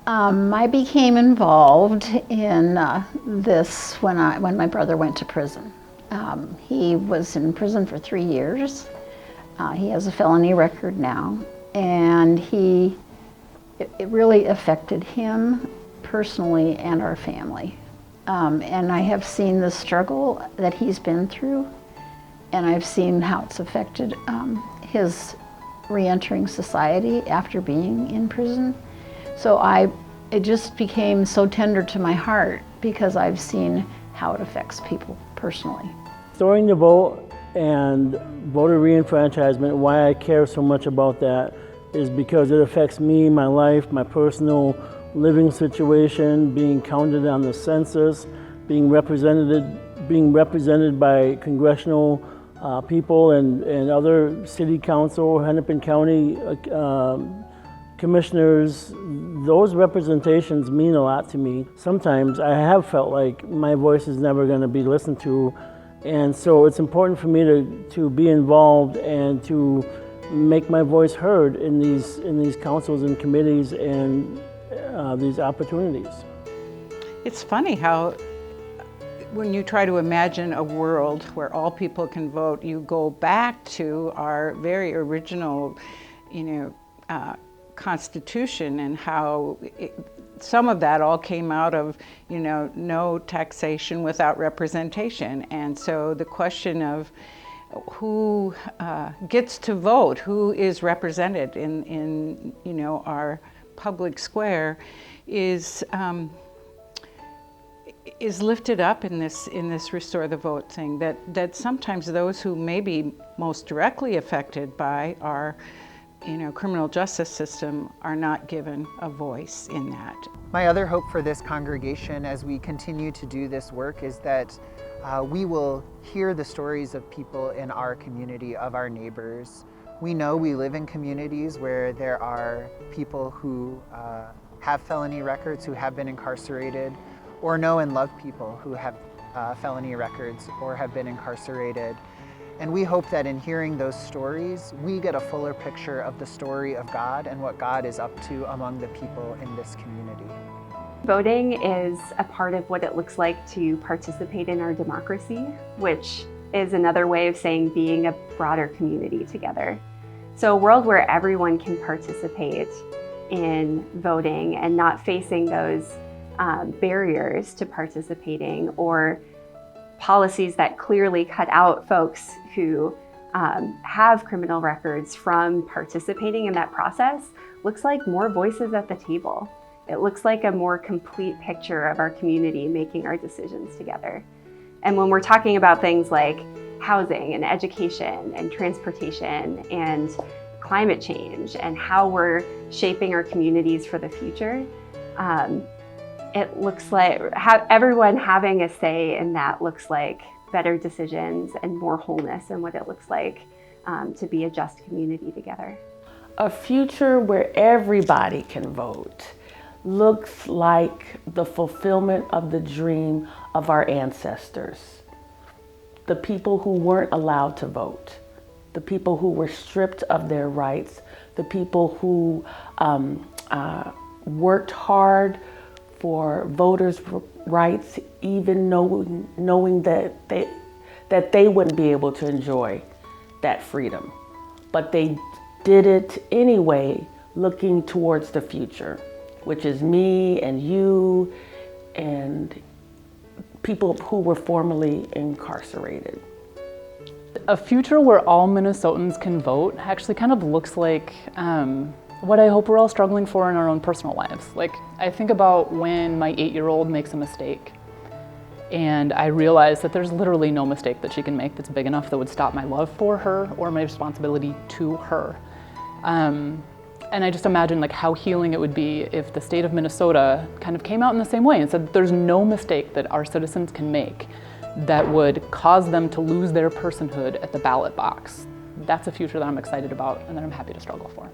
I became involved in this when my brother went to prison. He was in prison for 3 years. He has a felony record now, and it really affected him personally and our family. And I have seen the struggle that he's been through, and I've seen how it's affected his re-entering society after being in prison. So it just became so tender to my heart because I've seen how it affects people personally. Storing the vote and voter reenfranchisement, why I care so much about that is because it affects me, my life, my personal living situation, being counted on the census, being represented by congressional people and other city council, Hennepin County commissioners. Those representations mean a lot to me. Sometimes I have felt like my voice is never going to be listened to, and so it's important for me to be involved and to make my voice heard in these councils and committees and these opportunities. It's funny how when you try to imagine a world where all people can vote, you go back to our very original, Constitution, and how some of that all came out of, no taxation without representation. And so the question of who gets to vote, who is represented in our public square, is lifted up in this Restore the Vote thing, that sometimes those who may be most directly affected by our criminal justice system are not given a voice in that. My other hope for this congregation as we continue to do this work is that we will hear the stories of people in our community, of our neighbors. We know we live in communities where there are people who have felony records, who have been incarcerated, or know and love people who have felony records or have been incarcerated. And we hope that in hearing those stories, we get a fuller picture of the story of God and what God is up to among the people in this community. Voting is a part of what it looks like to participate in our democracy, which is another way of saying being a broader community together. So a world where everyone can participate in voting and not facing those barriers to participating, or policies that clearly cut out folks who have criminal records from participating in that process, looks like more voices at the table. It looks like a more complete picture of our community making our decisions together. And when we're talking about things like housing and education and transportation and climate change and how we're shaping our communities for the future, it looks like everyone having a say in that looks like better decisions and more wholeness in what it looks like to be a just community together. A future where everybody can vote looks like the fulfillment of the dream of our ancestors. The people who weren't allowed to vote, the people who were stripped of their rights, the people who worked hard for voters' rights, even knowing that they wouldn't be able to enjoy that freedom. But they did it anyway, looking towards the future, which is me and you and people who were formerly incarcerated. A future where all Minnesotans can vote actually kind of looks like what I hope we're all struggling for in our own personal lives. Like, I think about when my 8-year-old makes a mistake, and I realize that there's literally no mistake that she can make that's big enough that would stop my love for her or my responsibility to her. And I just imagine like how healing it would be if the state of Minnesota kind of came out in the same way and said there's no mistake that our citizens can make that would cause them to lose their personhood at the ballot box. That's a future that I'm excited about and that I'm happy to struggle for.